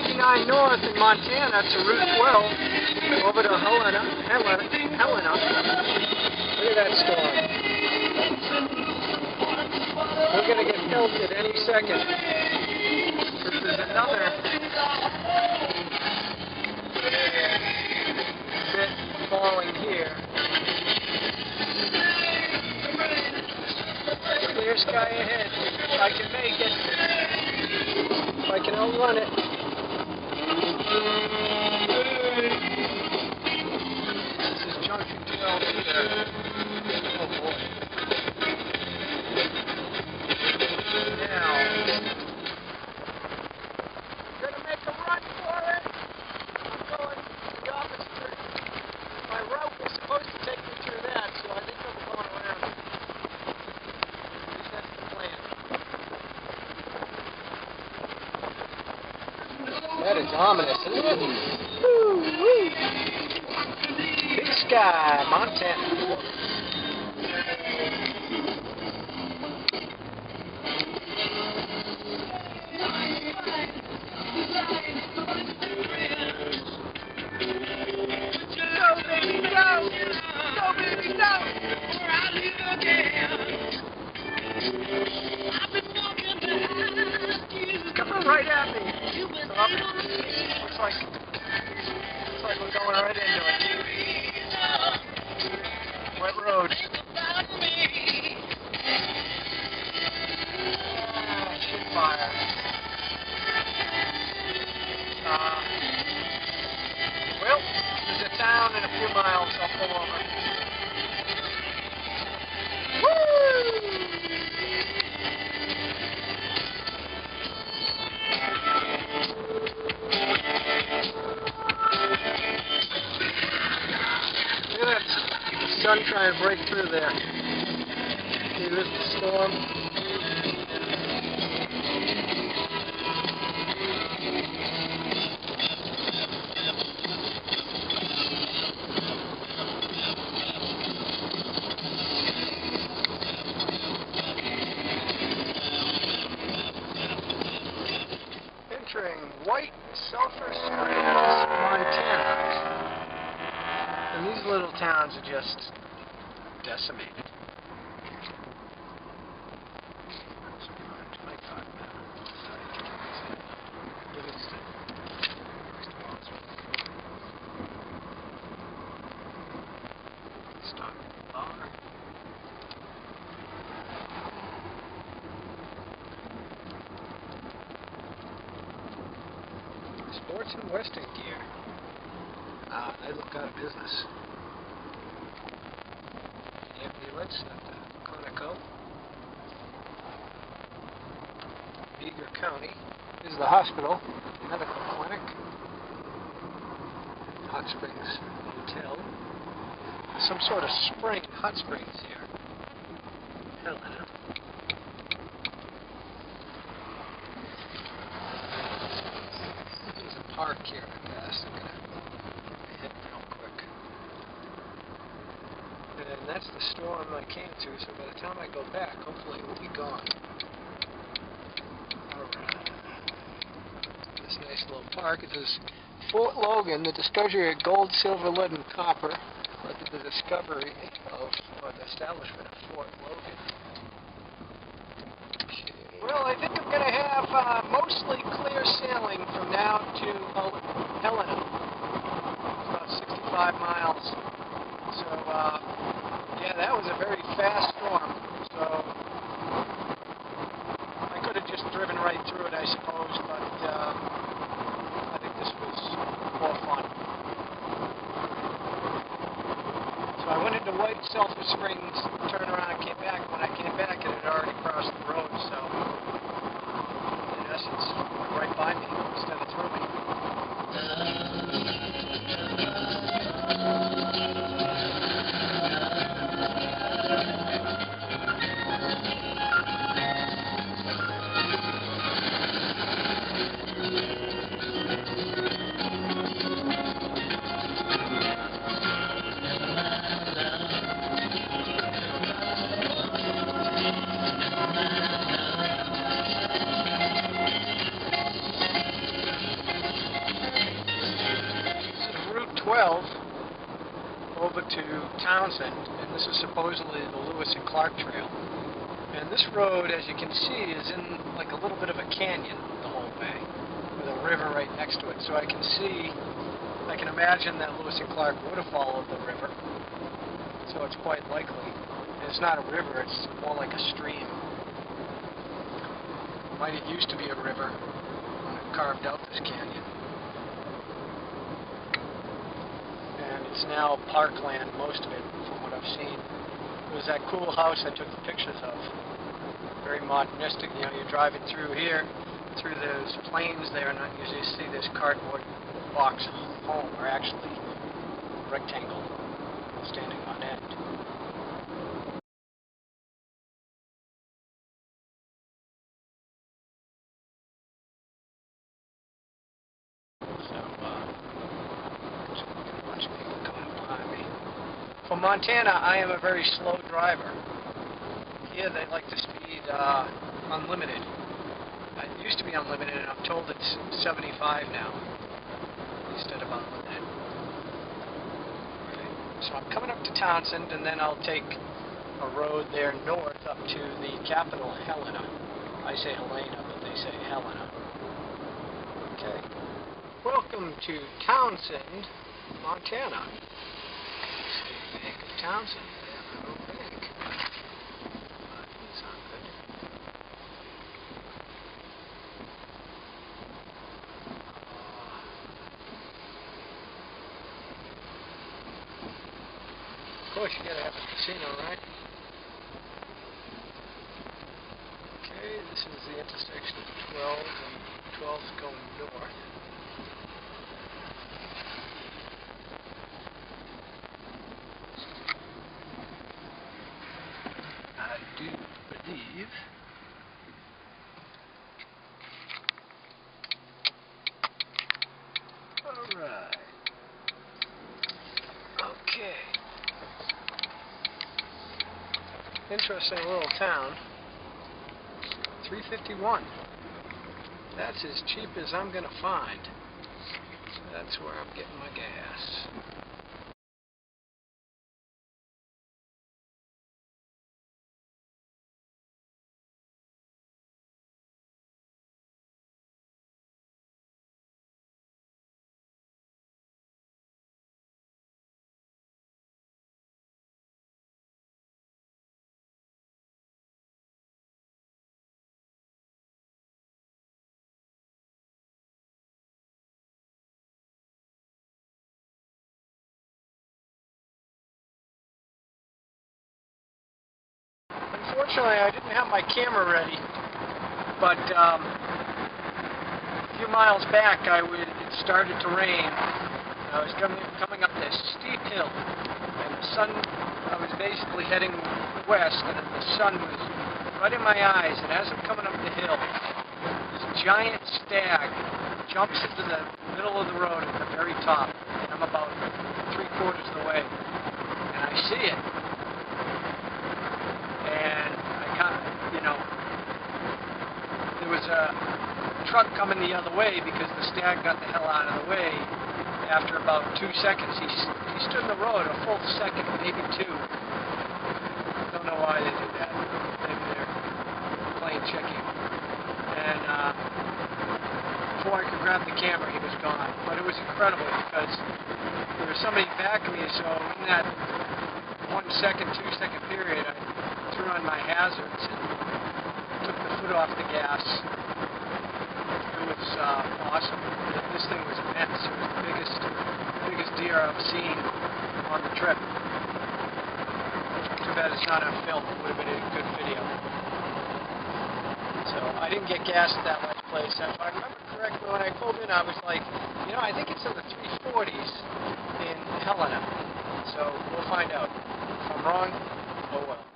89 north in Montana to Route 12 over to Helena. Look at that storm. We're going to get pelted any second. Because there's another bit falling here. Clear sky ahead. If I can make it. If I can outrun it. This is junction 12 here. Oh boy. Now, I'm going to make a run for it. I'm going the opposite. My route was supposed to take me through that, so I think I'm going around it. At least that's the plan. That is ominous, isn't it? Woo-wee. Big sky, Montana. Go, baby, go! Go, baby, go! It's coming right at me. Stop it. Looks like we're going right into it. Wet road. Shit fire. Well, there's a town in a few miles. I'll pull over. Look at that sun trying to break through there. See, this is the storm. Entering White Sulphur Springs, Montana. And these little towns are just decimated. 25 minutes. Livingston. Stop bar. Sports and Western gear. They look out of business. Ambulance at Conoco. Beaver County. This is the hospital, medical clinic. Hot Springs Hotel. Some sort of spring, hot springs here. Helena. There's a park here, I guess. I'm gonna hit real quick. And that's the storm I came through, so by the time I go back, hopefully it will be gone. Alright. This nice little park. It is Fort Logan, the discovery of gold, silver, lead, and copper. Led to the discovery of, or the establishment of Fort Logan. Well, I think I'm going to have mostly clear sailing from now to Helena. It's about 65 miles. So, yeah, that was a very fast storm. So, I could have just driven right through it, I suppose, but I think this was more fun. So I went into White Sulphur Springs, turned around and came back. When I came back, it had already crossed the road, so in essence, it went right by me instead of through me. 12 over to Townsend, and this is supposedly the Lewis and Clark Trail. And this road, as you can see, is in like a little bit of a canyon the whole way, with a river right next to it. So I can imagine that Lewis and Clark would have followed the river. So it's quite likely. And it's not a river, it's more like a stream. Might have used to be a river when it carved out this canyon. And it's now parkland, most of it, from what I've seen. It was that cool house I took the pictures of. Very modernistic. You know, you're driving through here, through those plains there, and you just see this cardboard box home, or actually a rectangle standing on end. So, there's a bunch of people coming behind me. For Montana, I am a very slow driver. Here they like to speed unlimited. It used to be unlimited, and I'm told it's 75 now instead of unlimited. Okay. So I'm coming up to Townsend, and then I'll take a road there north up to the capital, Helena. I say Helena, but they say Helena. Okay. Welcome to Townsend, Montana. State Bank of Townsend. They have their own bank. These aren't good. Of course, you gotta have a casino, right? Okay, this is the intersection of 12, and 12 is going north. I do believe. Alright. Okay. Interesting little town. 351. That's as cheap as I'm gonna find. So that's where I'm getting my gas. Unfortunately, I didn't have my camera ready, but a few miles back it started to rain. I was coming up this steep hill, and the sun, I was basically heading west, and the sun was right in my eyes, and as I'm coming up the hill, this giant stag jumps into the middle of the road at the very top, and I'm about 3/4 of the way, and I see it. And there was a truck coming the other way because the stag got the hell out of the way. After about 2 seconds, he stood in the road a full second, maybe 2. Don't know why they did that. Maybe they're playing chicken. And before I could grab the camera, he was gone. But it was incredible because there was somebody back of me, so in that 1 second, 2 second period, I threw on my hazards and took the foot off the gas. It was awesome. This thing was immense. It was the biggest deer I've seen on the trip. Too bad it's not on film. It would have been a good video. So I didn't get gas at that last place. If I remember correctly, when I pulled in, I was like, I think it's in the 340s in Helena. So we'll find out. If I'm wrong, oh well.